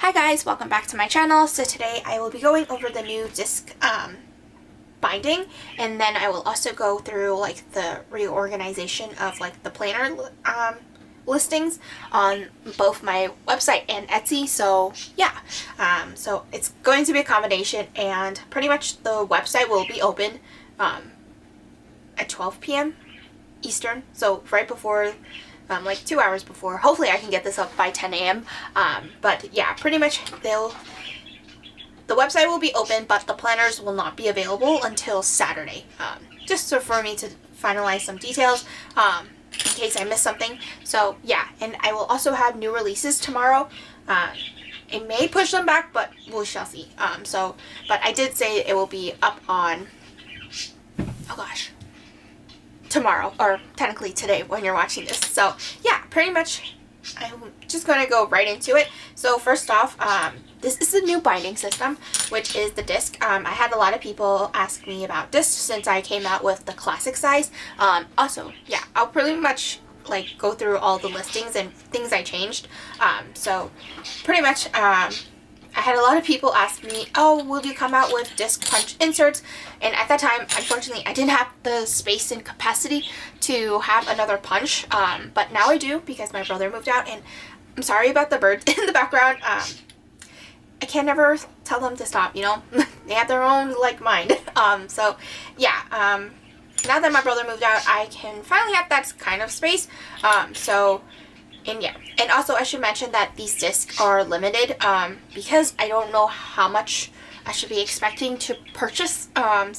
Hi guys, welcome back to my channel. So today I will be going over the new disc binding, and then I will also go through like the reorganization of like the planner listings on both my website and Etsy. So yeah, so it's going to be a combination, and pretty much the website will be open at 12 p.m. Eastern, so right before like 2 hours before. Hopefully I can get this up by 10 a.m. But yeah, pretty much the website will be open, but the planners will not be available until Saturday. Just so for me to finalize some details in case I miss something. So yeah, and I will also have new releases tomorrow. It may push them back, but we shall see. But I did say it will be up on, oh gosh, tomorrow, or technically today when you're watching this. So yeah, pretty much I'm just going to go right into it. So first off, this is a new binding system, which is the disc. I had a lot of people ask me about this since I came out with the classic size. Also, yeah, I'll pretty much like go through all the listings and things I changed. So pretty much I had a lot of people ask me, oh, will you come out with disc punch inserts? And at that time, unfortunately, I didn't have the space and capacity to have another punch. But now I do, because my brother moved out, and I'm sorry about the birds in the background. I can never tell them to stop, you know? They have their own, like, mind. So, yeah, now that my brother moved out, I can finally have that kind of space. And yeah, and also I should mention that these discs are limited because I don't know how much I should be expecting to purchase. Or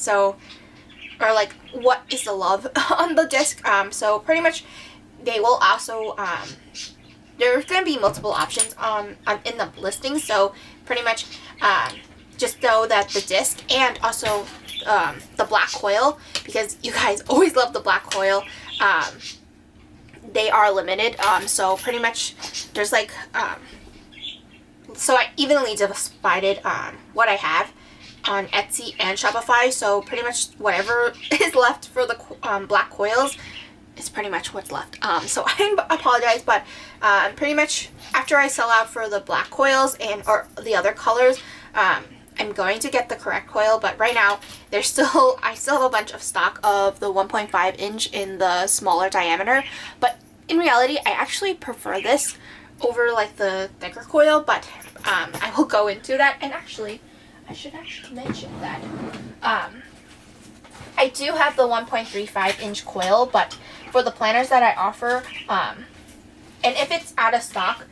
like what is the love on the disc. So pretty much they will also, there's going to be multiple options in the listing. So pretty much just know that the disc and also the black coil, because you guys always love the black coil, they are limited. So pretty much there's like, so I evenly divided what I have on Etsy and Shopify. So pretty much whatever is left for the black coils is pretty much what's left. So I apologize, but pretty much after I sell out for the black coils or the other colors, I'm going to get the correct coil, but right now I still have a bunch of stock of the 1.5 inch in the smaller diameter. But in reality, I actually prefer this over like the thicker coil, but I will go into that. And actually, I should actually mention that I do have the 1.35 inch coil, but for the planners that I offer, and if it's out of stock,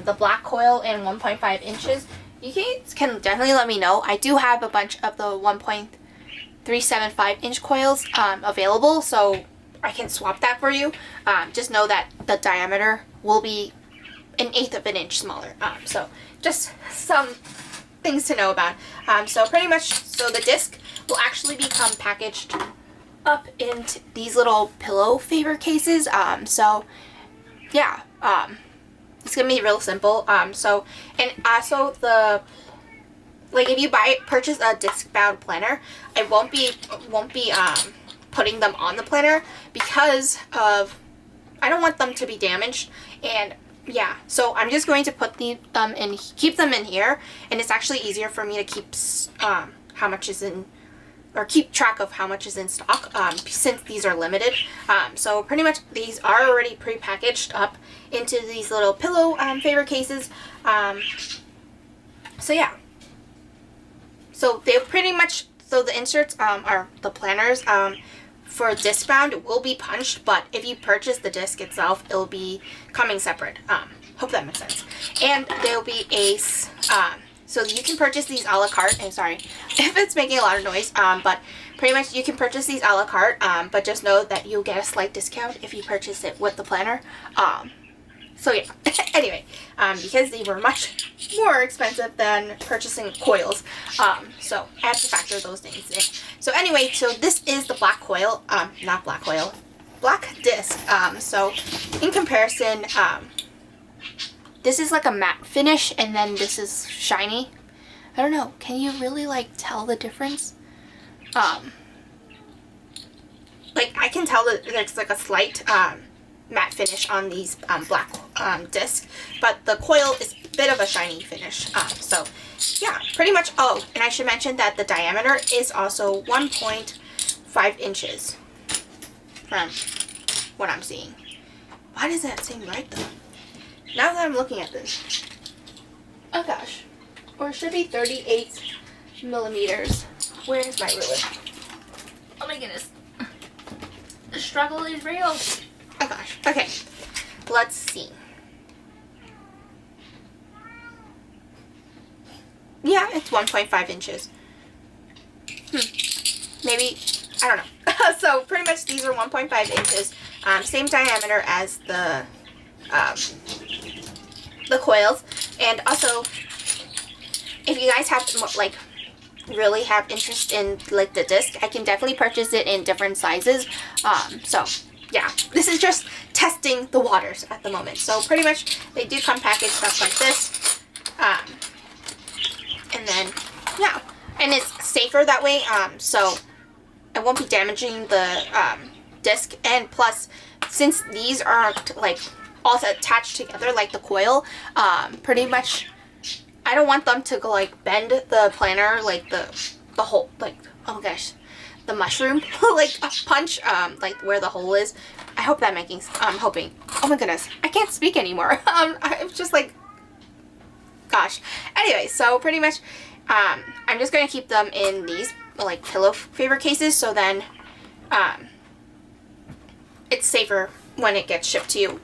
the black coil and 1.5 inches, you can definitely let me know. I do have a bunch of the 1.375 inch coils available, so I can swap that for you. Just know that the diameter will be 1/8 of an inch smaller. So just some things to know about. So pretty much, so the disc will actually become packaged up into these little pillow favor cases. So yeah, it's gonna be real simple. So, and also like if you purchase a disc bound planner, I won't be putting them on the planner because of, I don't want them to be damaged. And yeah, so I'm just going to put them in, keep them in here, and it's actually easier for me to keep how much is in, or keep track of how much is in stock, since these are limited. So pretty much these are already pre-packaged up into these little pillow favor cases. So yeah, so they pretty much, so the inserts are the planners for disc bound will be punched, but if you purchase the disc itself, it'll be coming separate. Hope that makes sense. And there'll be a so you can purchase these a la carte. I'm sorry if it's making a lot of noise, but pretty much you can purchase these a la carte, but just know that you'll get a slight discount if you purchase it with the planner. So yeah, anyway, because they were much more expensive than purchasing coils, so I have to factor those things in. So anyway, so this is the black coil, not black coil, black disc. So in comparison, this is like a matte finish, and then this is shiny. I don't know, can you really like tell the difference? Like I can tell that there's like a slight matte finish on these black discs, but the coil is bit of a shiny finish. So yeah, pretty much. Oh, and I should mention that the diameter is also 1.5 inches from what I'm seeing. Why does that seem right though? Now that I'm looking at this. Oh gosh. Or it should be 38 millimeters. Where is my ruler? Oh my goodness. The struggle is real. Oh gosh. Okay. Let's see. Yeah, it's 1.5 inches. Maybe, I don't know. So pretty much these are 1.5 inches. Same diameter as the coils. And also, if you guys have like really have interest in like the disc, I can definitely purchase it in different sizes. So yeah, this is just testing the waters at the moment. So pretty much they do come packaged up like this. And then yeah, and it's safer that way. So it won't be damaging the disc, and plus since these aren't like all attached together like the coil, pretty much I don't want them to go like bend the planner like the hole, like, oh my gosh, the mushroom like a punch like where the hole is. I hope that making I'm hoping. Oh my goodness, I can't speak anymore. I'm just like, gosh. Anyway, so pretty much I'm just gonna keep them in these like pillow favor cases, so then it's safer when it gets shipped to you.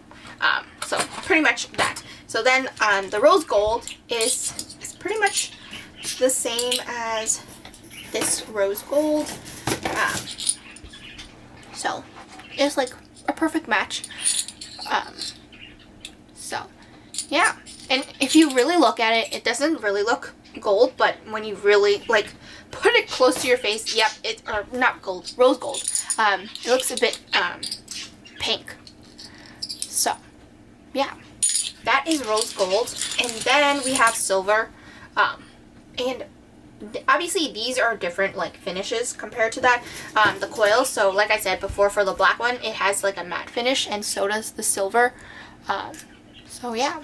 So pretty much that. So then the rose gold is pretty much the same as this rose gold. So it's like a perfect match. So yeah, and if you really look at it, it doesn't really look gold, but when you really like put it close to your face, yep, it, or not gold, rose gold. It looks a bit pink. So yeah, that is rose gold. And then we have silver, and obviously these are different like finishes compared to that, the coil. So like I said before, for the black one it has like a matte finish, and so does the silver. So yeah,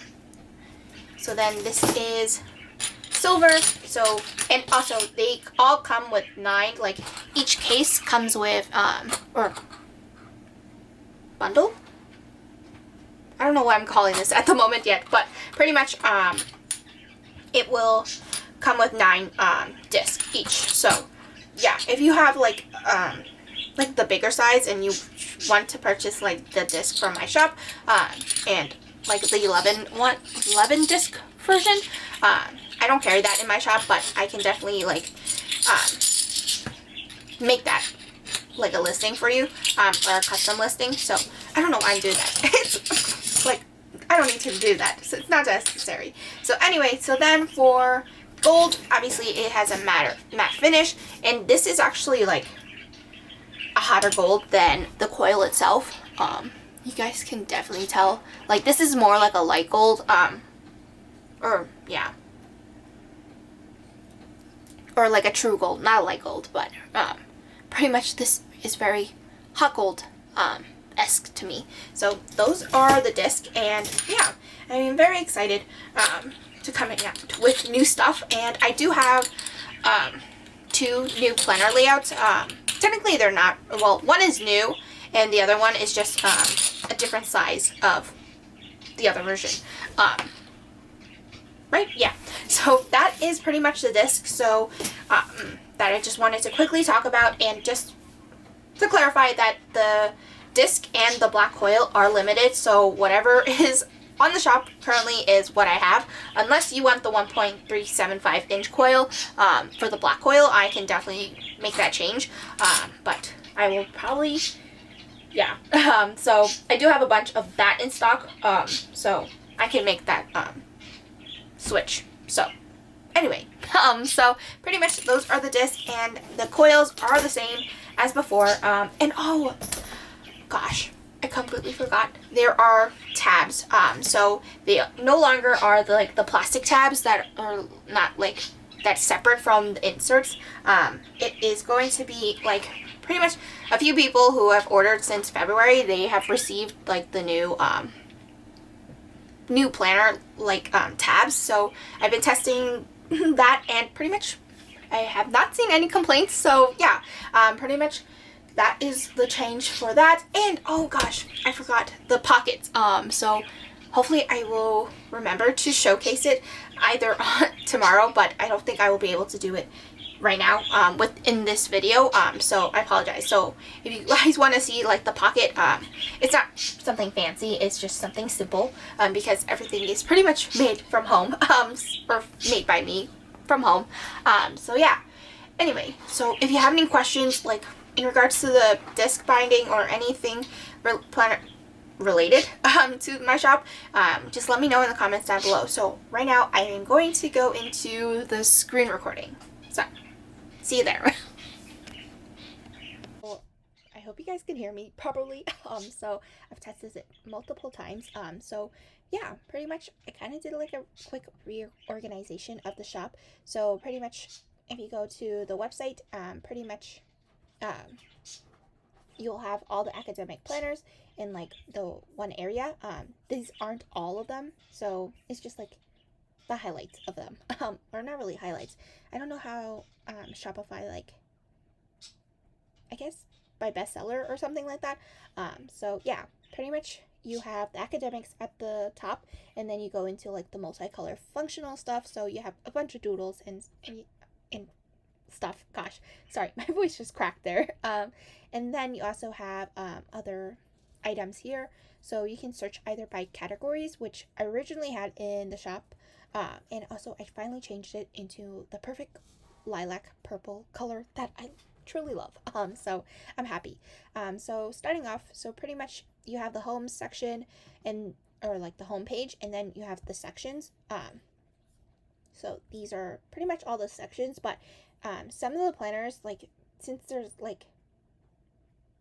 so then this is silver. So, and also they all come with 9, like each case comes with or bundle, I don't know what I'm calling this at the moment yet, but pretty much it will come with 9 discs each. So yeah, if you have like the bigger size and you want to purchase like the disc from my shop, and like the 11 disc version, I don't carry that in my shop, but I can definitely like make that like a listing for you, or a custom listing. So I don't know why I'm doing that. It's like, I don't need to do that, so it's not necessary. So anyway, so then for gold, obviously it has a matte finish, and this is actually like a hotter gold than the coil itself. You guys can definitely tell, like this is more like a light gold, or yeah, or like a true gold, not a light gold, but pretty much this is very hot gold esque to me. So those are the discs, and yeah, I'm very excited to come in with new stuff. And I do have 2 new planner layouts. Technically they're not, well, one is new and the other one is just a different size of the other version. Right? Yeah. So that is pretty much the disc. So that I just wanted to quickly talk about, and just to clarify that the disc and the black coil are limited. So whatever is on the shop currently is what I have. Unless you want the 1.375 inch coil for the black coil, I can definitely make that change. But I will probably, yeah. So I do have a bunch of that in stock. So I can make that switch. So anyway, so pretty much those are the discs, and the coils are the same as before. And oh gosh, I completely forgot, there are tabs. So they no longer are the plastic tabs that are not like that's separate from the inserts. It is going to be like pretty much a few people who have ordered since February, they have received like the new new planner like tabs. So I've been testing that, and pretty much I have not seen any complaints. So yeah, pretty much that is the change for that. And oh gosh, I forgot the pockets. So hopefully I will remember to showcase it either tomorrow, but I don't think I will be able to do it right now within this video, so I apologize. So if you guys want to see like the pocket, it's not something fancy, it's just something simple, because everything is pretty much made from home, or made by me from home. So yeah, anyway, so if you have any questions like in regards to the disc binding or anything planner related to my shop, just let me know in the comments down below. So right now I am going to go into the screen recording, so see you there. Well, I hope you guys can hear me properly. So I've tested it multiple times. So yeah, pretty much I kind of did like a quick reorganization of the shop. So pretty much if you go to the website, pretty much you'll have all the academic planners in like the one area. These aren't all of them, so it's just like the highlights of them, or not really highlights. I don't know how Shopify, like, I guess by bestseller or something like that. So yeah, pretty much you have the academics at the top, and then you go into like the multicolor functional stuff. So you have a bunch of doodles and stuff. Gosh, sorry, my voice just cracked there. And then you also have other items here. So you can search either by categories, which I originally had in the shop. And also I finally changed it into the perfect lilac purple color that I truly love. So I'm happy. So starting off, so pretty much you have the home section, and or like the home page, and then you have the sections. So these are pretty much all the sections, but some of the planners, like since there's like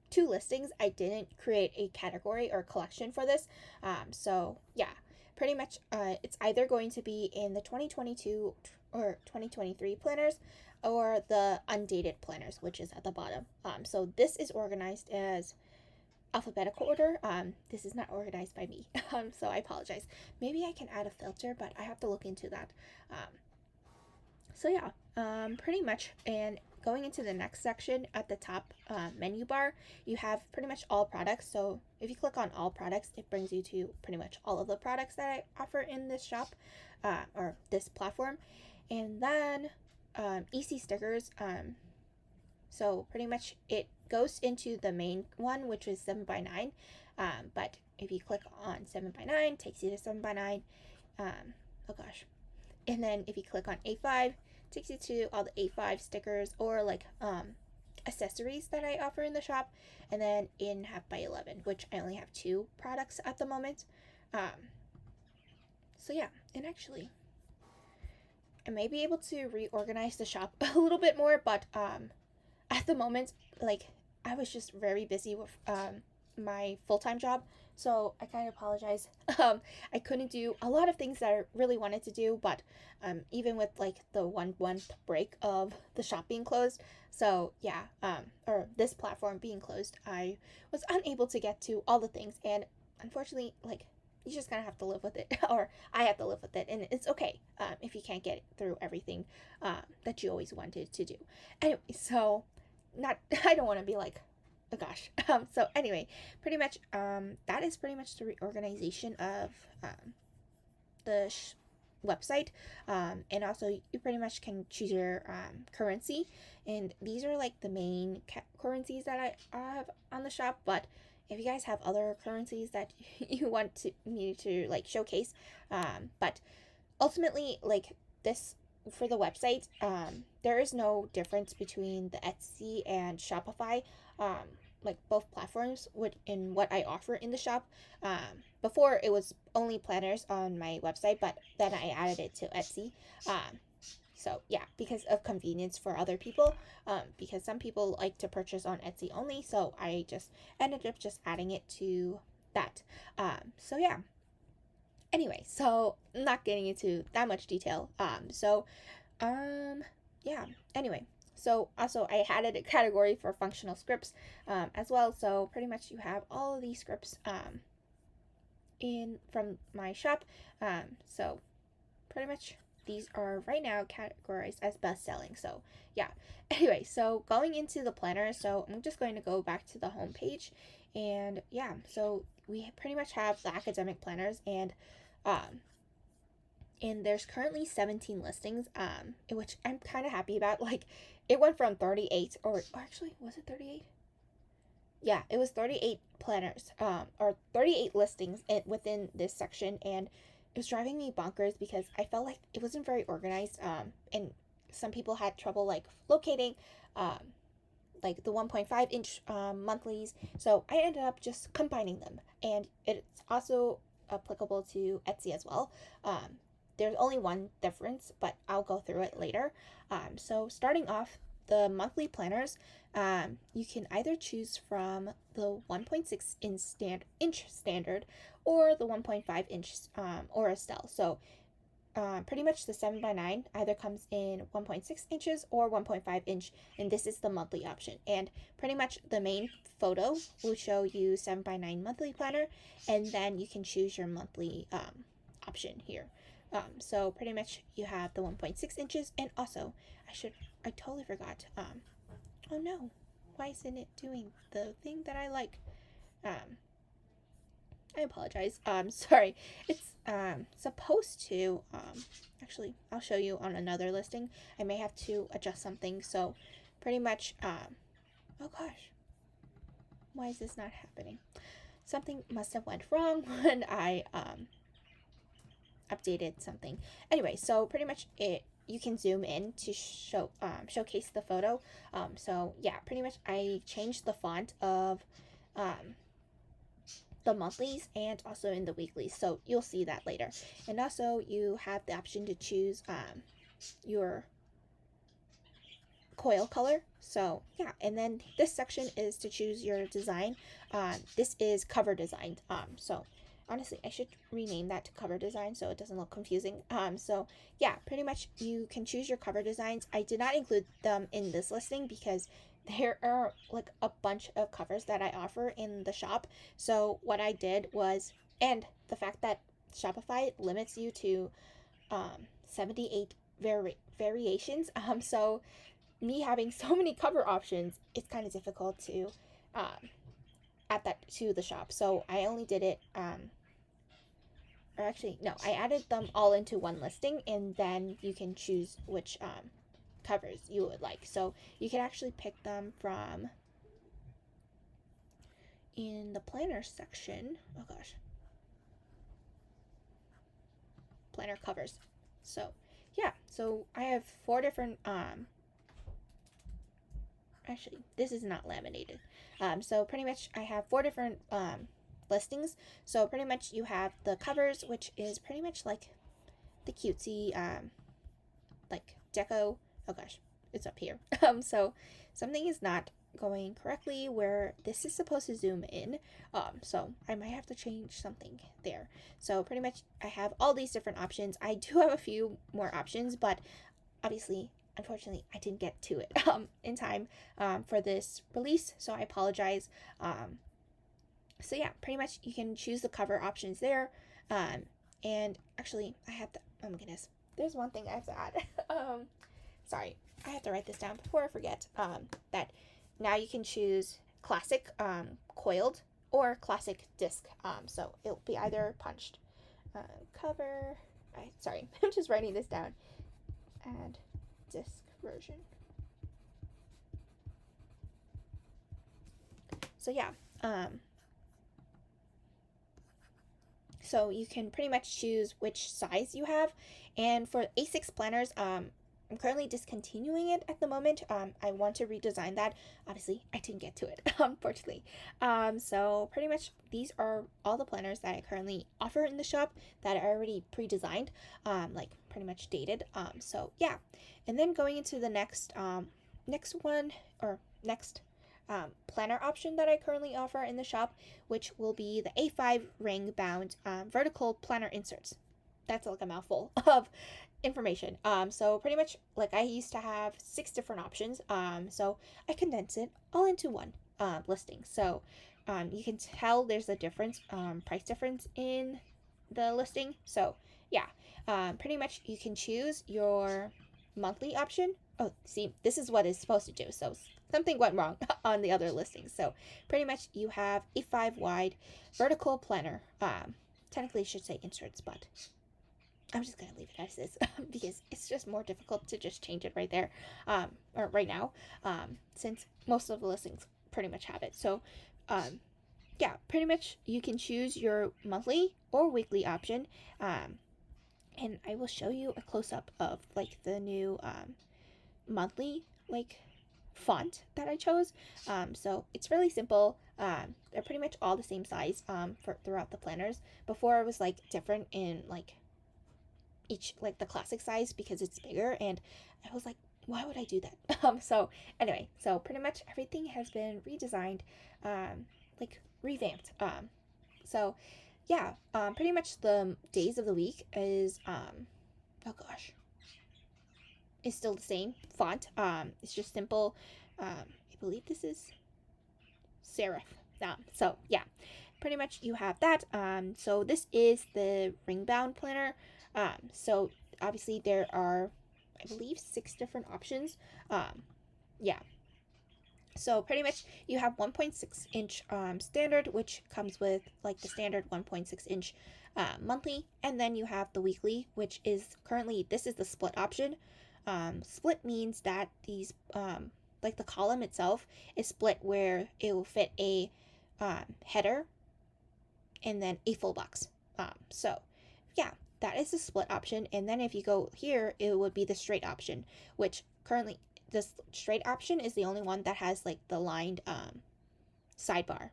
2 listings, I didn't create a category or collection for this. So yeah, pretty much it's either going to be in the 2022 or 2023 planners, or the undated planners, which is at the bottom. So this is organized as alphabetical order. This is not organized by me, so I apologize. Maybe I can add a filter, but I have to look into that. So yeah, pretty much, and going into the next section at the top menu bar, you have pretty much all products. So if you click on all products, it brings you to pretty much all of the products that I offer in this shop, or this platform. And then EC stickers, so pretty much it goes into the main one, which is 7x9, but if you click on 7x9, it takes you to 7x9. Oh gosh. And then if you click on A5, takes you to all the A5 stickers, or like accessories that I offer in the shop. And then in half by 11, which I only have 2 products at the moment. So yeah, and actually I may be able to reorganize the shop a little bit more, but at the moment, like, I was just very busy with my full-time job, so I kind of apologize. I couldn't do a lot of things that I really wanted to do, but even with like the 1 month break of the shop being closed, so yeah, or this platform being closed, I was unable to get to all the things, and unfortunately, like, you just kind of have to live with it, or I have to live with it, and it's okay if you can't get through everything that you always wanted to do. Anyway, so I don't want to be like, oh gosh. So anyway, pretty much that is pretty much the reorganization of the website, and also you pretty much can choose your currency, and these are like the main currencies that I have on the shop. But if you guys have other currencies that you want me to like showcase, but ultimately, like, this for the website, there is no difference between the Etsy and Shopify, like both platforms in what I offer in the shop. Before it was only planners on my website, but then I added it to Etsy. So yeah, because of convenience for other people, because some people like to purchase on Etsy only, so I just ended up just adding it to that. So yeah. Anyway, so not getting into that much detail. Yeah. Anyway, so also I added a category for functional scripts as well. So pretty much you have all of these scripts from my shop. So pretty much these are right now categorized as best-selling. So yeah. Anyway, so going into the planner, so I'm just going to go back to the home page, and yeah, so we pretty much have the academic planners, and there's currently 17 listings, which I'm kind of happy about. Like, it went from 38, or actually, was it 38? Yeah, it was 38 planners, or 38 listings within this section, and it was driving me bonkers because I felt like it wasn't very organized, and some people had trouble, like, locating, like, the 1.5 inch monthlies, so I ended up just combining them, and it's also applicable to Etsy as well. There's only one difference, but I'll go through it later. So starting off, the monthly planners, you can either choose from the 1.6 inch standard or the 1.5 inch or Estelle. So pretty much the 7x9 either comes in 1.6 inches or 1.5 inch, and this is the monthly option. And pretty much the main photo will show you 7x9 monthly planner, and then you can choose your monthly option here. So pretty much you have the 1.6 inches, and also I totally forgot. Oh no, why isn't it doing the thing that I like? I apologize. Sorry. It's supposed to actually I'll show you on another listing. I may have to adjust something. So pretty much oh gosh. Why is this not happening? Something must have went wrong when I updated something. Anyway, so pretty much you can zoom in to showcase the photo. So yeah, pretty much I changed the font of the monthlies and also in the weeklies, so you'll see that later. And also you have the option to choose your coil color. So yeah, and then this section is to choose your design. This is cover design. So honestly, I should rename that to cover design so it doesn't look confusing. So yeah, pretty much you can choose your cover designs. I did not include them in this listing because there are like a bunch of covers that I offer in the shop. So what I did was, and the fact that Shopify limits you to 78 variations. So me having so many cover options, it's kind of difficult to add that to the shop. So I only did it, or actually, no, I added them all into one listing, and then you can choose which covers you would like. So you can actually pick them from in the planner section. Oh gosh. Planner covers. So yeah, so I have 4 different actually, this is not laminated. So pretty much I have 4 different listings. So pretty much you have the covers, which is pretty much like the cutesy like deco. Oh gosh, it's up here. So something is not going correctly where this is supposed to zoom in. So I might have to change something there. So pretty much I have all these different options. I do have a few more options, but obviously, unfortunately, I didn't get to it in time for this release, so I apologize. So yeah, pretty much you can choose the cover options there. And actually, I have to, oh my goodness, there's one thing I have to add. Sorry, I have to write this down before I forget. That now you can choose classic coiled or classic disc. So it'll be either punched cover. Sorry, I'm just writing this down. Add disc version. So yeah, so you can pretty much choose which size you have. And for A6 planners, I'm currently discontinuing it at the moment. I want to redesign that. Obviously, I didn't get to it, unfortunately. So pretty much these are all the planners that I currently offer in the shop that are already pre-designed, like pretty much dated. So yeah, and then going into the next planner option that I currently offer in the shop, which will be the A5 ring bound vertical planner inserts. That's like a mouthful of information. So pretty much like I used to have 6 different options. So I condensed it all into one listing. So you can tell there's a difference, price difference in the listing. So yeah, pretty much you can choose your monthly option. Oh, see, this is what it's supposed to do. So something went wrong on the other listings. So pretty much you have a 5 wide vertical planner. Technically, I should say inserts, but I'm just gonna leave it as is because it's just more difficult to just change it right there, or right now, since most of the listings pretty much have it. So, yeah, pretty much you can choose your monthly or weekly option, and I will show you a close up of like the new monthly like font that I chose. So it's really simple. They're pretty much all the same size for throughout the planners. Before it was like different in like each like the classic size because it's bigger, and I was like, why would I do that? So anyway, so pretty much everything has been redesigned, like revamped. So yeah, pretty much the days of the week is oh gosh, is still the same font. It's just simple. I believe this is serif. So yeah, pretty much you have that. So this is the ring bound planner. So obviously there are, I believe, 6 different options. Yeah. So pretty much you have 1.6 inch standard, which comes with like the standard 1.6 inch monthly, and then you have the weekly, which is currently, this is the split option. Split means that these like the column itself is split where it will fit a header and then a full box. So yeah, that is the split option. And then if you go here, it would be the straight option, which currently the straight option is the only one that has like the lined sidebar.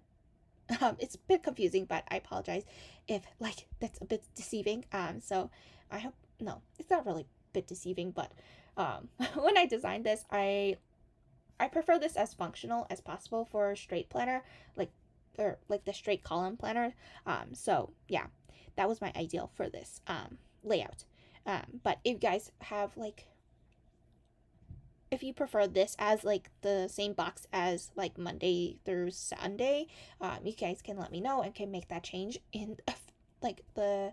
It's a bit confusing, but I apologize if like that's a bit deceiving. So I hope, no, it's not really a bit deceiving, but when I designed this, I prefer this as functional as possible for a straight planner, like, or like the straight column planner. So yeah, that was my ideal for this layout. But if you guys have like, if you prefer this as like the same box as like Monday through Sunday, you guys can let me know and can make that change in like the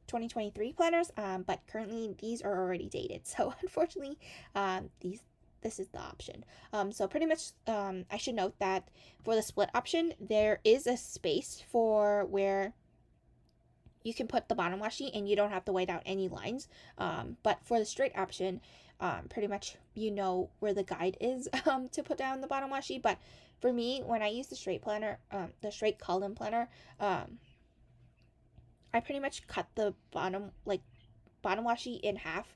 2023 planners. But currently these are already dated, so unfortunately, this is the option. So pretty much, I should note that for the split option, there is a space for where you can put the bottom washi and you don't have to white out any lines. But for the straight option, pretty much you know where the guide is to put down the bottom washi. But for me, when I use the straight planner, the straight column planner, I pretty much cut the bottom washi in half,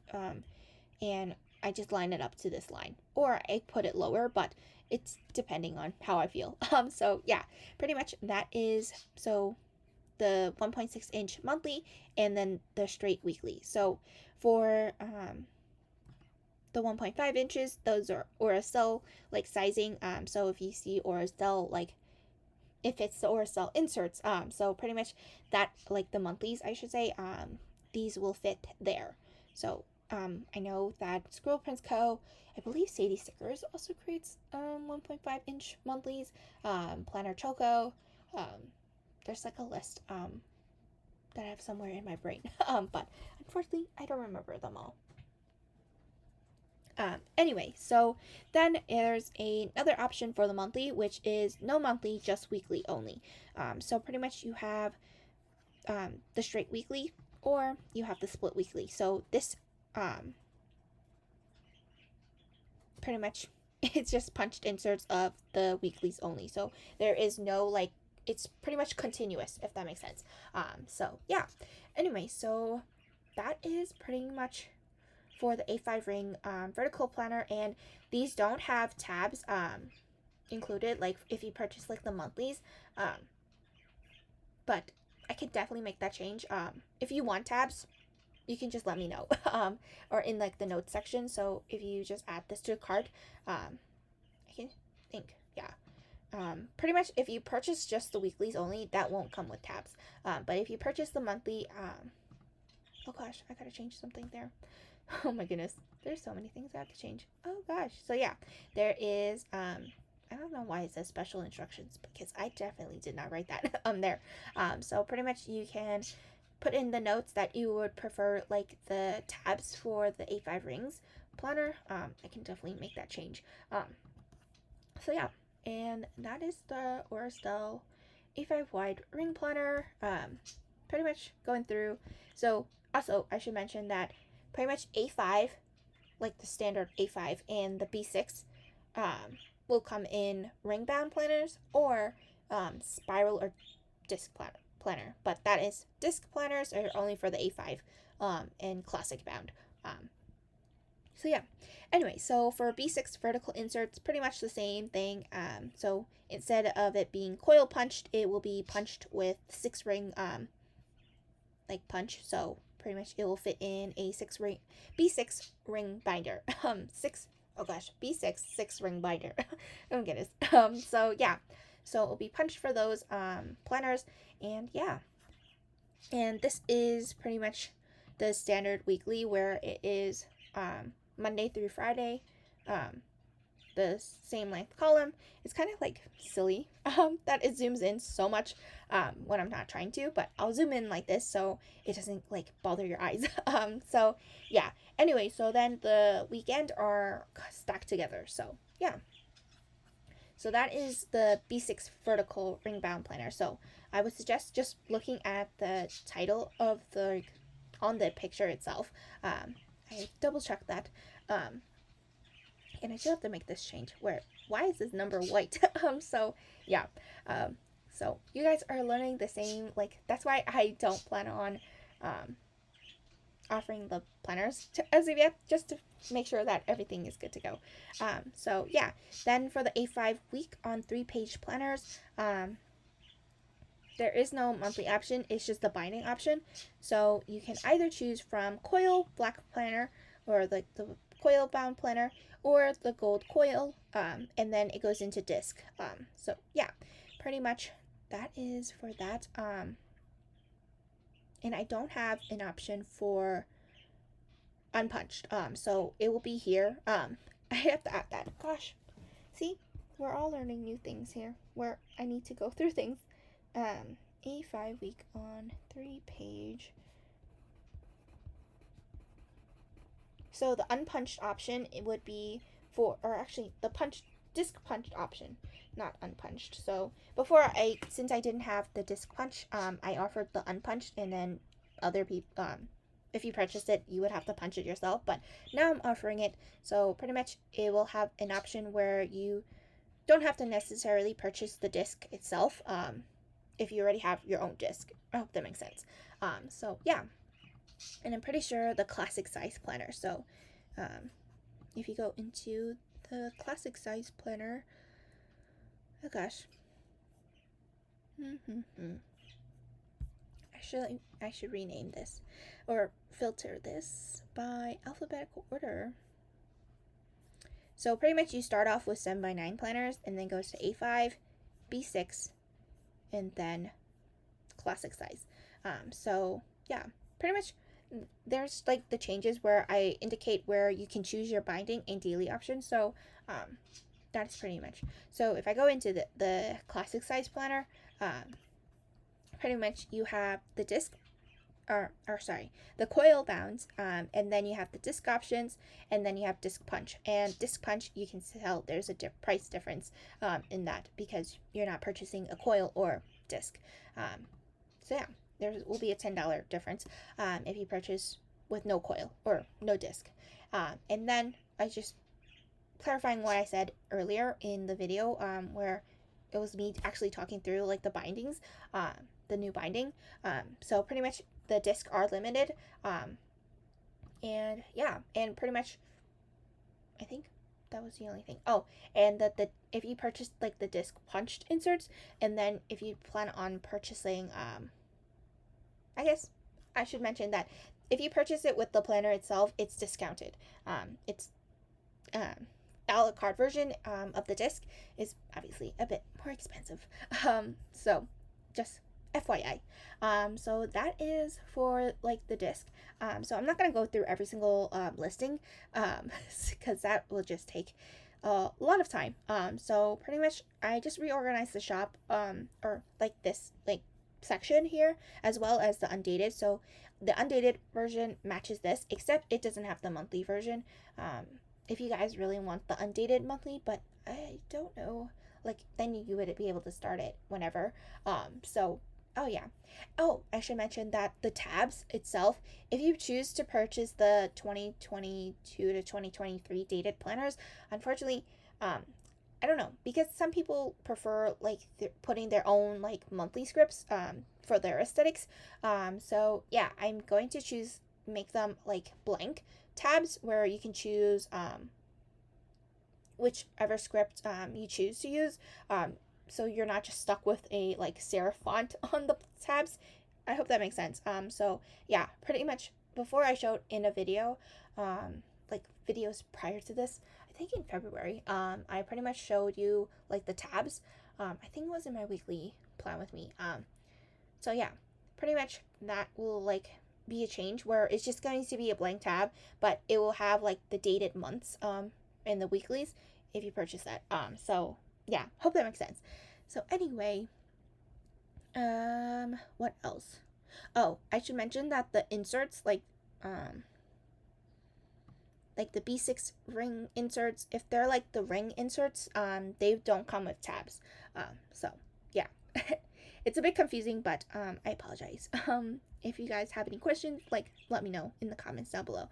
and I just line it up to this line, or I put it lower, but it's depending on how I feel. So yeah, pretty much that is, so the 1.6 inch monthly and then the straight weekly. So for the 1.5 inches, those are Oracell like sizing. So if you see Oracell, like if it's the Oracell inserts, so pretty much that, like the monthlies, I should say, these will fit there. So I know that Squirrel Prince Co., I believe Sadie Stickers also creates 1.5 inch monthlies. Planner Choco. There's like a list that I have somewhere in my brain, but unfortunately I don't remember them all. Anyway, so then there's another option for the monthly, which is no monthly, just weekly only. So pretty much you have the straight weekly, or you have the split weekly. So this pretty much it's just punched inserts of the weeklies only. So there is no like, it's pretty much continuous, if that makes sense. So yeah. Anyway, so that is pretty much for the A5 ring vertical planner, and these don't have tabs included, like if you purchase like the monthlies. But I could definitely make that change. If you want tabs, you can just let me know, or in like the notes section. So if you just add this to a cart, I can think, yeah. Pretty much if you purchase just the weeklies only, that won't come with tabs. But if you purchase the monthly, oh gosh, I gotta change something there. Oh my goodness, there's so many things I have to change. Oh gosh, so yeah, there is, I I don't know why it says special instructions, because I definitely did not write that there. So pretty much you can put in the notes that you would prefer like the tabs for the A5 rings planner. I can definitely make that change. So yeah, and that is the Oristel A5 wide ring planner. Pretty much going through. So also I should mention that pretty much A5, like the standard A5 and the B6, will come in ring bound planners or spiral or disc planner. But that is, disc planners are only for the A5 and classic bound. So yeah, anyway, so for B6 vertical inserts, pretty much the same thing. So instead of it being coil punched, it will be punched with 6 ring like punch. So pretty much it will fit in a B6 ring binder. B6 6-ring binder. Oh goodness. So yeah, so it will be punched for those planners, and yeah, and this is pretty much the standard weekly, where it is Monday through Friday, the same length column. It's kind of like silly that it zooms in so much when I'm not trying to, but I'll zoom in like this so it doesn't like bother your eyes. So yeah, anyway, so then the weekend are stacked together. So yeah, so that is the B6 vertical ring bound planner. So I would suggest just looking at the title of the on the picture itself. I double checked that. And I still have to make this change. Why is this number white? So yeah. So you guys are learning the same, like, that's why I don't plan on offering the planners as of yet, just to make sure that everything is good to go. So yeah, then for the A5 week on 3-page planners, there is no monthly option, it's just the binding option. So you can either choose from coil black planner, or like the coil bound planner, or the gold coil, and then it goes into disc. So yeah, pretty much that is for that. And I don't have an option for unpunched, so it will be here. I have to add that. Gosh, see, we're all learning new things here, where I need to go through things. A5 week on 3-page. So the unpunched option, it would be for, or actually the disc punched option, not unpunched. So before, since I didn't have the disc punch, I offered the unpunched, and then other people, if you purchased it, you would have to punch it yourself. But now I'm offering it, so pretty much it will have an option where you don't have to necessarily purchase the disc itself, if you already have your own disc. I hope that makes sense. So yeah. And I'm pretty sure the classic size planner. So if you go into the classic size planner, oh gosh, I should rename this, or filter this by alphabetical order. So pretty much you start off with 7x9 planners, and then goes to A5, B6, and then classic size. So yeah, pretty much there's like the changes where I indicate where you can choose your binding and daily options. So that's pretty much. So if I go into the classic size planner, pretty much you have the disc, or sorry, the coil bounds, and then you have the disc options, and then you have disc punch. And disc punch, you can tell there's a price difference in that, because you're not purchasing a coil or disc. So yeah, there will be a $10 difference if you purchase with no coil or no disc. And then I just clarifying what I said earlier in the video, where it was me actually talking through like the bindings, the new binding. So pretty much the discs are limited, and yeah, and pretty much I think that was the only thing. Oh, and that if you purchase like the disc punched inserts, and then if you plan on purchasing, I guess I should mention that if you purchase it with the planner itself, it's discounted. It's a la carte version of the disc is obviously a bit more expensive. So just FYI. So that is for like the disc. So I'm not gonna go through every single listing, because that will just take a lot of time. So pretty much I just reorganized the shop, or like this like section here, as well as the undated. So the undated version matches this, except it doesn't have the monthly version. If you guys really want the undated monthly, but I don't know, like then you would be able to start it whenever. So oh yeah. Oh, I should mention that the tabs itself, if you choose to purchase the 2022 to 2023 dated planners, unfortunately, I don't know, because some people prefer like putting their own like monthly scripts for their aesthetics. So yeah, I'm going to make them like blank tabs where you can choose whichever script you choose to use. So you're not just stuck with a like serif font on the tabs. I hope that makes sense. So yeah, pretty much before I showed in a video, like videos prior to this, I think in February, I pretty much showed you like the tabs. I think it was in my weekly plan with me. So yeah, pretty much that will like be a change where it's just going to be a blank tab, but it will have like the dated months in the weeklies if you purchase that. So yeah, hope that makes sense. So anyway, what else? Oh, I should mention that the inserts like the B6 ring inserts, if they're like the ring inserts, they don't come with tabs. So yeah. It's a bit confusing, but I apologize. If you guys have any questions, like let me know in the comments down below.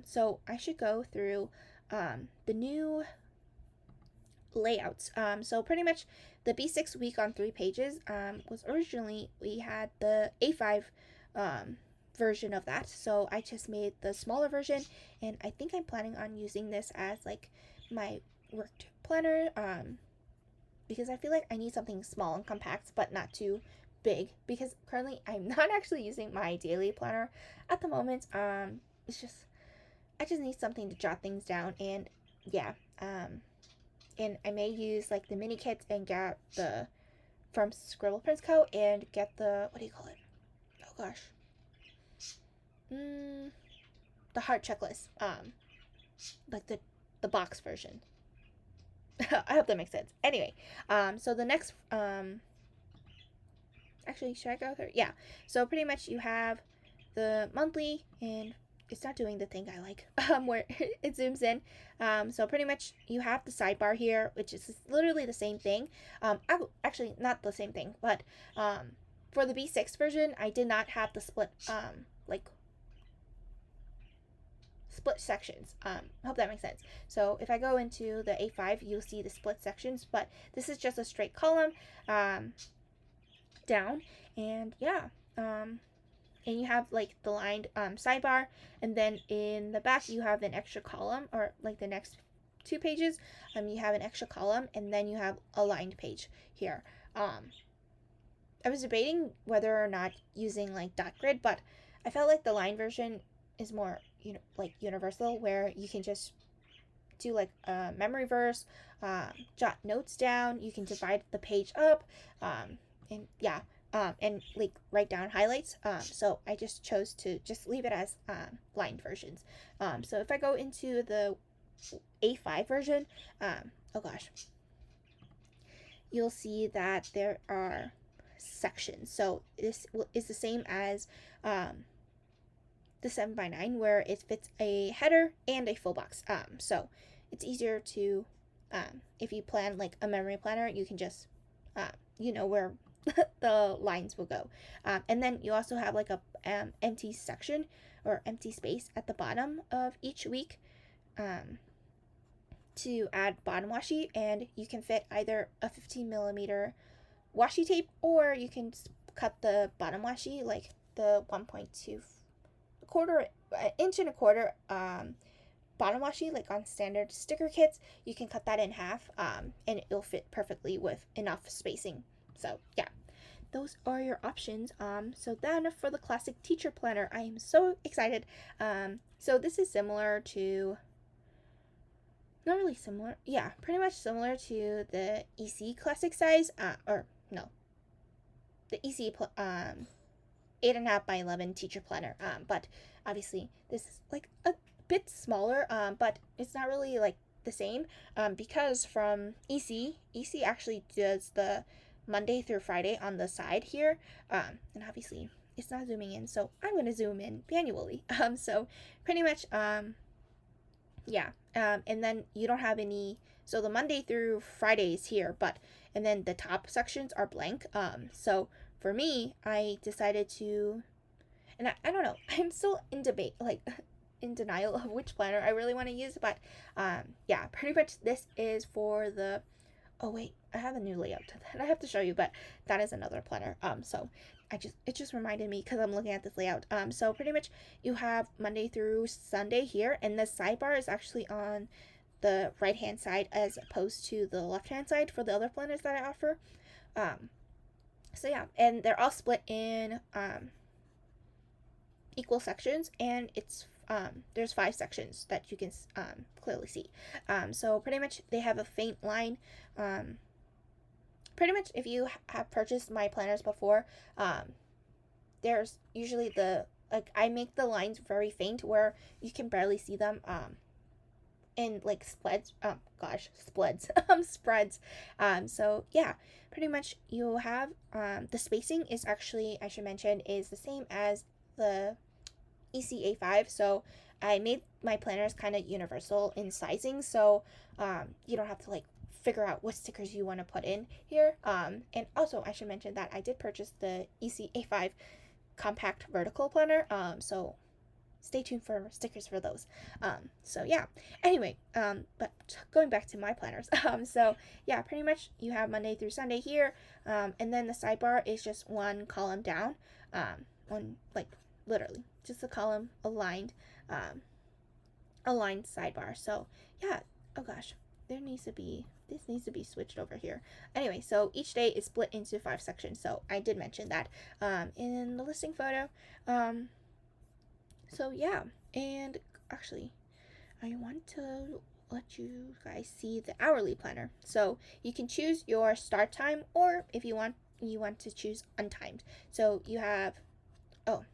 So I should go through the new layouts. So pretty much the B6 week on 3 pages was originally, we had the A5 version of that, so I just made the smaller version, and I think I'm planning on using this as like my worked planner, because I feel like I need something small and compact but not too big, because currently I'm not actually using my daily planner at the moment. It's just, I just need something to jot things down, and yeah, and I may use like the mini kit and get the from Scribble Prints Co. and get the, what do you call it? Oh gosh. The heart checklist. Like the box version. I hope that makes sense. Anyway, so the next, actually, should I go through? Yeah. So pretty much you have the monthly, and it's not doing the thing I like, where it zooms in. So pretty much you have the sidebar here, which is literally the same thing. Actually, not the same thing, but for the B6 version, I did not have the split, like split sections. Hope that makes sense. So if I go into the A5, you'll see the split sections, but this is just a straight column down, and yeah, and you have like the lined sidebar, and then in the back you have an extra column, or like the next 2 pages, you have an extra column, and then you have a lined page here. I was debating whether or not using like dot grid, but I felt like the line version is more, like universal, where you can just do like a memory verse, jot notes down, you can divide the page up, and yeah, and like write down highlights. So I just chose to just leave it as lined versions. So if I go into the A5 version, oh gosh, you'll see that there are sections. So this is the same as the 7x9, where it fits a header and a full box. So it's easier to, if you plan like a memory planner, you can just, where the lines will go. And then you also have like a empty section or empty space at the bottom of each week to add bottom washi, and you can fit either a 15mm washi tape, or you can cut the bottom washi, like the 1.2 inch and a quarter bottom washi, like on standard sticker kits. You can cut that in half, and it'll fit perfectly with enough spacing. So yeah, those are your options. So then for the classic teacher planner, I am so excited. So this is similar to, not really similar, yeah, pretty much similar to the EC classic size, or no, the EC 8.5 by 11 teacher planner. But obviously this is like a bit smaller, but it's not really like the same because from EC actually does the Monday through Friday on the side here, and obviously it's not zooming in, so I'm going to zoom in manually. So pretty much, yeah, and then you don't have any, so the Monday through Friday is here, and then the top sections are blank. So for me, I decided to, and I don't know, I'm still in debate, like in denial of which planner I really want to use, but yeah, pretty much this is for the, oh wait, I have a new layout that I have to show you, but that is another planner. So it just reminded me because I'm looking at this layout. So pretty much you have Monday through Sunday here, and the sidebar is actually on the right hand side as opposed to the left hand side for the other planners that I offer. So yeah, and they're all split in equal sections, and it's there's 5 sections that you can clearly see. So pretty much they have a faint line. Pretty much if you have purchased my planners before, there's usually I make the lines very faint where you can barely see them in like spreads. Spreads. So yeah, pretty much you have the spacing is actually, I should mention, is the same as the ECA5. So I made my planners kind of universal in sizing, so you don't have to like figure out what stickers you want to put in here. And also I should mention that I did purchase the ECA5 compact vertical planner, so stay tuned for stickers for those. So yeah, anyway, but going back to my planners, so yeah, pretty much you have Monday through Sunday here, and then the sidebar is just one column down, one, like, literally just a column aligned sidebar. So yeah, oh gosh, this needs to be switched over here. Anyway, so each day is split into 5 sections, so I did mention that in the listing photo. So yeah, and actually I want to let you guys see the hourly planner. So you can choose your start time, or if you want to choose untimed. So you have, oh,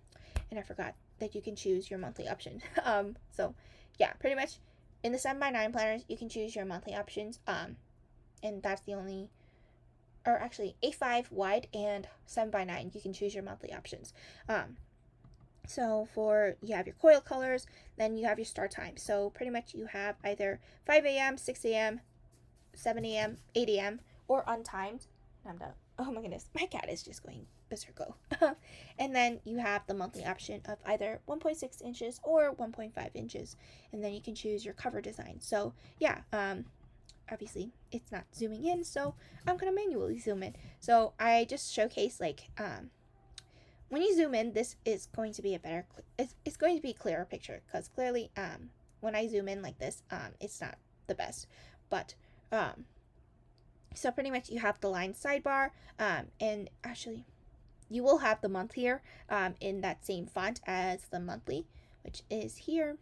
and I forgot that you can choose your monthly option. So yeah, pretty much in the 7x9 planners you can choose your monthly options, and that's the only, or actually A5 wide and 7x9 you can choose your monthly options. So you have your coil colors, then you have your start time. So pretty much you have either 5 a.m., 6 a.m., 7 a.m., 8 a.m., or untimed. I'm done. Oh my goodness, my cat is just going berserk. And then you have the monthly option of either 1.6 inches or 1.5 inches, and then you can choose your cover design. So yeah, obviously it's not zooming in, so I'm gonna manually zoom in. So I just showcase like when you zoom in, this is going to be it's going to be a clearer picture, because clearly when I zoom in like this, it's not the best. But so pretty much you have the line sidebar, and actually you will have the month here in that same font as the monthly, which is here.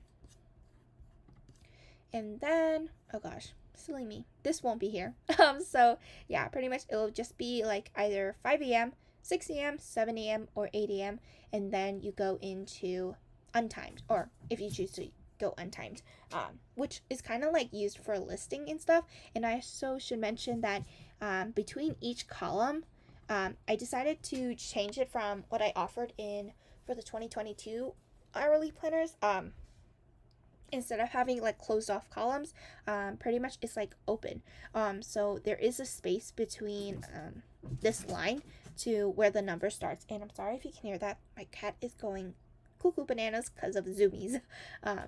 And then, oh gosh, silly me, this won't be here. So yeah, pretty much it'll just be like either 5 a.m., 6 a.m., 7 a.m., or 8 a.m., and then you go into untimed, or if you choose to go untimed, which is kind of like used for listing and stuff. And I also should mention that between each column, I decided to change it from what I offered for the 2022 hourly planners. Instead of having like closed off columns, pretty much it's like open. So there is a space between this line to where the number starts. And I'm sorry if you can hear that. My cat is going cuckoo bananas because of the zoomies.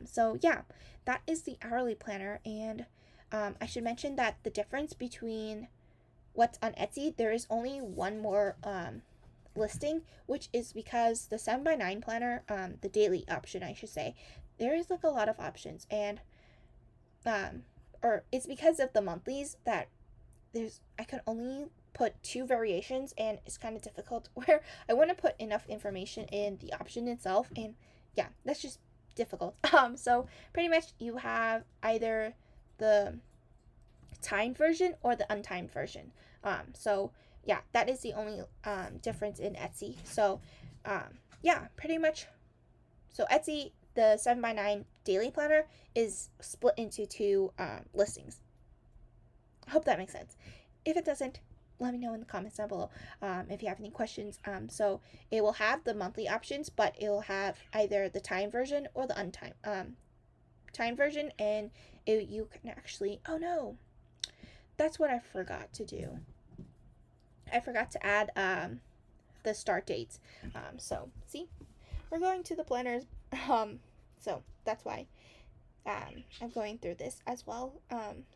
So yeah, that is the hourly planner. And I should mention that the difference between what's on Etsy, there is only one more listing, which is because the 7x9 planner, the daily option I should say, there is like a lot of options, and or it's because of the monthlies that I can only put 2 variations, and it's kind of difficult where I want to put enough information in the option itself, and yeah, that's just difficult. So pretty much you have either the timed version or the untimed version. So yeah, that is the only difference in Etsy. So yeah, pretty much. So Etsy, the 7x9 daily planner is split into two listings. I hope that makes sense. If it doesn't, let me know in the comments down below if you have any questions. So it will have the monthly options, but it will have either the time version or the time version, and you can actually, oh no, that's what I forgot to do. I forgot to add the start dates. So see, we're going to the planners. So that's why I'm going through this as well.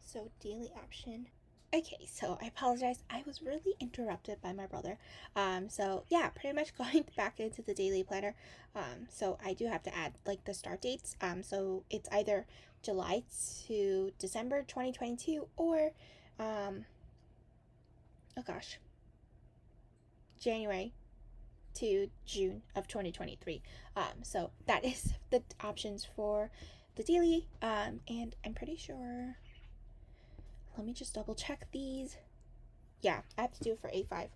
So daily option. Okay, so I apologize. I was really interrupted by my brother. So yeah, pretty much going back into the daily planner. So I do have to add like the start dates. So it's either July to December 2022 or, oh gosh, January to June of 2023. So that is the options for the daily. And I'm pretty sure, let me just double check these. Yeah, I have to do it for A5.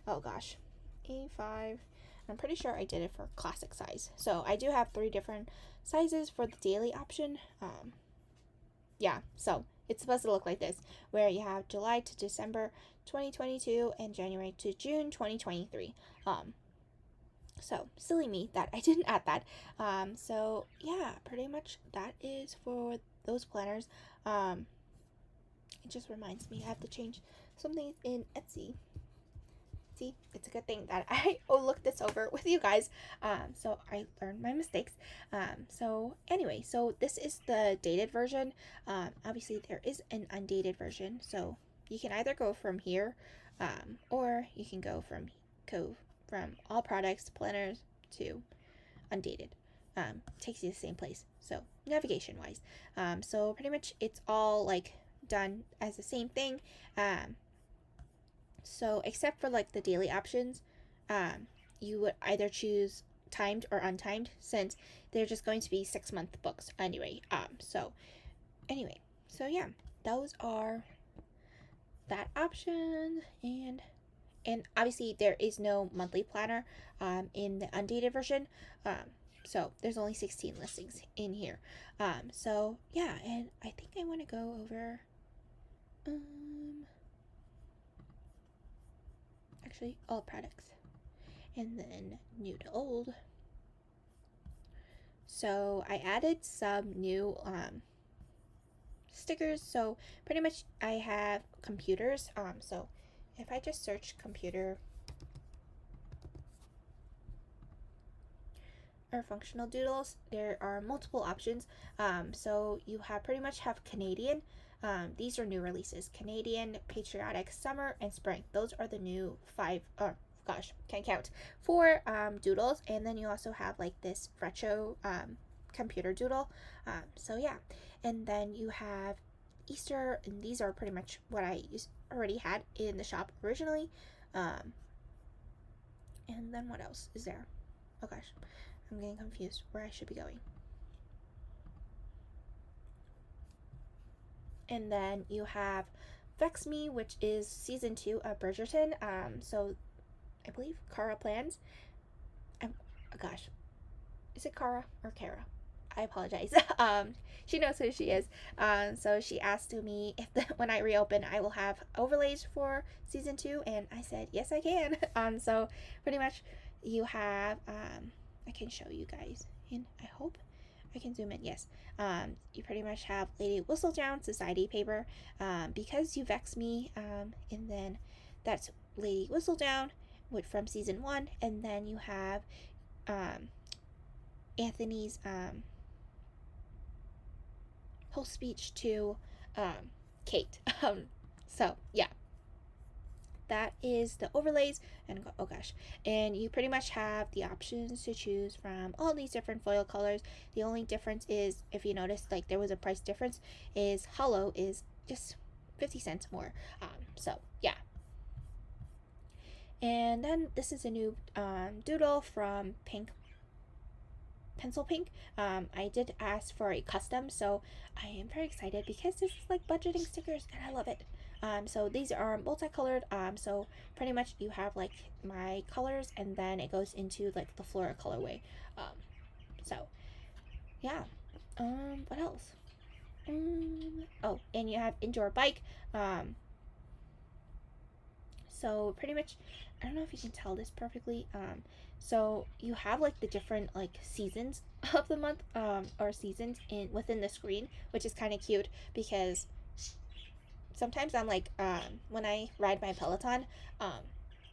Oh gosh, A5. I'm pretty sure I did it for classic size. So I do have 3 different sizes for the daily option. Yeah, so it's supposed to look like this, where you have July to December 2022 and January to June 2023. So silly me that I didn't add that. So yeah, pretty much that is for those planners. It just reminds me I have to change something in Etsy. See, it's a good thing that I looked this over with you guys. So I learned my mistakes. So anyway, so this is the dated version. Obviously there is an undated version. So you can either go from here, or you can go from all products, planners to undated. Takes you to the same place. So navigation wise. So pretty much it's all like done as the same thing. So except for like the daily options, you would either choose timed or untimed, since they're just going to be 6-month books anyway. So yeah, those are that option. And obviously there is no monthly planner in the undated version. So there's only 16 listings in here. So yeah, and I think I want to go over actually all products and then new to old. So I added some new stickers. So pretty much I have computers. So if I just search computer or functional doodles, there are multiple options. So you pretty much have Canadian. These are new releases: Canadian, patriotic, summer, and spring. Those are the new 5. Gosh, can't count. 4 doodles, and then you also have like this retro computer doodle. So yeah, and then you have Easter, and these are pretty much what I already had in the shop originally. And then what else is there? Oh gosh, I'm getting confused where I should be going. And then you have Vex Me, which is season 2 of Bridgerton. So I believe OKPLANS. Oh gosh, is it Kara or Kara? I apologize. She knows who she is. So she asked me if when I reopen, I will have overlays for season 2, and I said yes, I can. So pretty much you have. I can show you guys, and I hope I can zoom in. Yes. You pretty much have Lady Whistledown Society paper, because you vex me, and then that's Lady Whistledown from season 1, and then you have Anthony's whole speech to Kate. So yeah, that is the overlays. And oh gosh, and you pretty much have the options to choose from all these different foil colors. The only difference is, if you notice, like there was a price difference, is Hollow is just 50 cents more. So yeah. And then this is a new doodle from Pencil Pink. I did ask for a custom, so I am very excited because this is like budgeting stickers and I love it. So these are multicolored. So pretty much you have like my colors, and then it goes into like the Flora colorway. So yeah. What else? Oh, and you have indoor bike. So pretty much, I don't know if you can tell this perfectly. So you have like the different like seasons of the month, or seasons in within the screen, which is kind of cute because sometimes I'm like, when I ride my Peloton,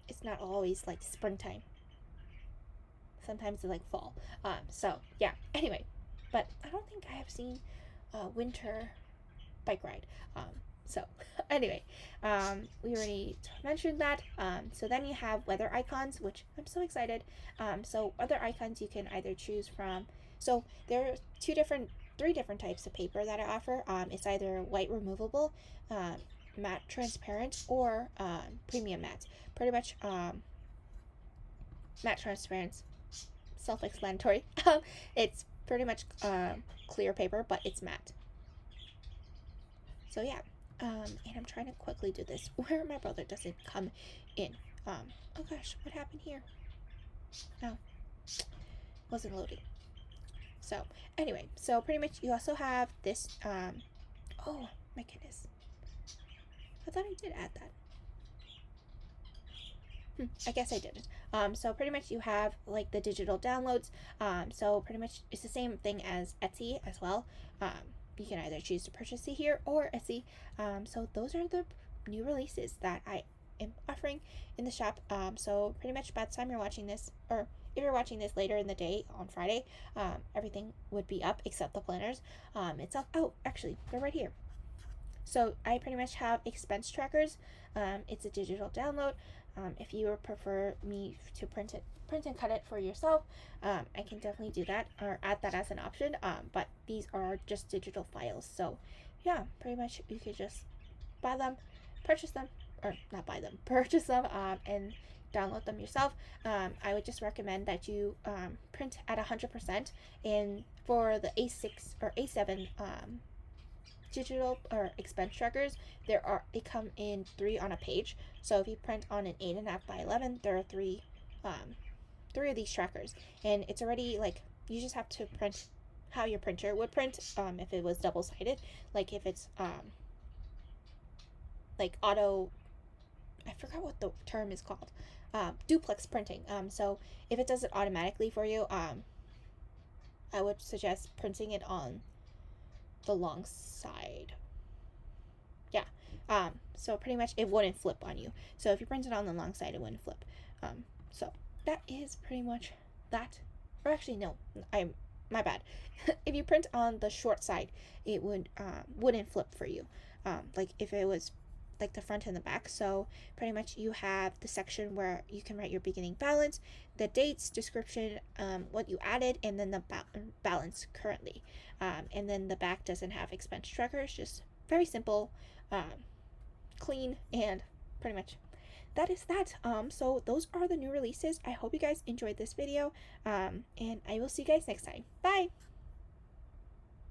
it's not always like springtime. Sometimes it's like fall. So yeah. Anyway, but I don't think I have seen a winter bike ride. So anyway, we already mentioned that. So then you have weather icons, which I'm so excited. So other icons you can either choose from. So there are three different types of paper that I offer. It's either white removable, matte transparent, or premium matte. Pretty much matte transparent, self-explanatory. It's pretty much clear paper, but it's matte. So yeah, and I'm trying to quickly do this where my brother doesn't come in. Oh gosh, what happened here? Oh, wasn't loading. So anyway, so pretty much you also have this. Oh my goodness, I thought I did add that. I guess I didn't. So pretty much you have like the digital downloads. So pretty much it's the same thing as Etsy as well. You can either choose to purchase it here or Etsy. So those are the new releases that I am offering in the shop. So pretty much by the time you're watching this, or if you're watching this later in the day on Friday, everything would be up except the planners itself. Oh, actually, they're right here. So I pretty much have expense trackers. It's a digital download. If you prefer me to print and cut it for yourself, I can definitely do that or add that as an option. But these are just digital files. So yeah, pretty much you could just buy them, purchase them, or not buy them, purchase them, and download them yourself. I would just recommend that you print at 100%. And for the A6 or A7 digital or expense trackers, they come in 3 on a page. So if you print on an 8.5 by 11, there are three of these trackers, and it's already like you just have to print how your printer would print if it was double-sided, like if it's like auto, I forgot what the term is called, duplex printing. So if it does it automatically for you, I would suggest printing it on the long side. Yeah. So pretty much it wouldn't flip on you. So if you print it on the long side, it wouldn't flip. So that is pretty much that. Or actually, no, my bad. If you print on the short side, it wouldn't flip for you. Like if it was like the front and the back. So pretty much you have the section where you can write your beginning balance, the dates, description, what you added, and then the balance currently. And then the back doesn't have expense trackers, just very simple, clean, and pretty much that is that. So those are the new releases. I hope you guys enjoyed this video, and I will see you guys next time. Bye.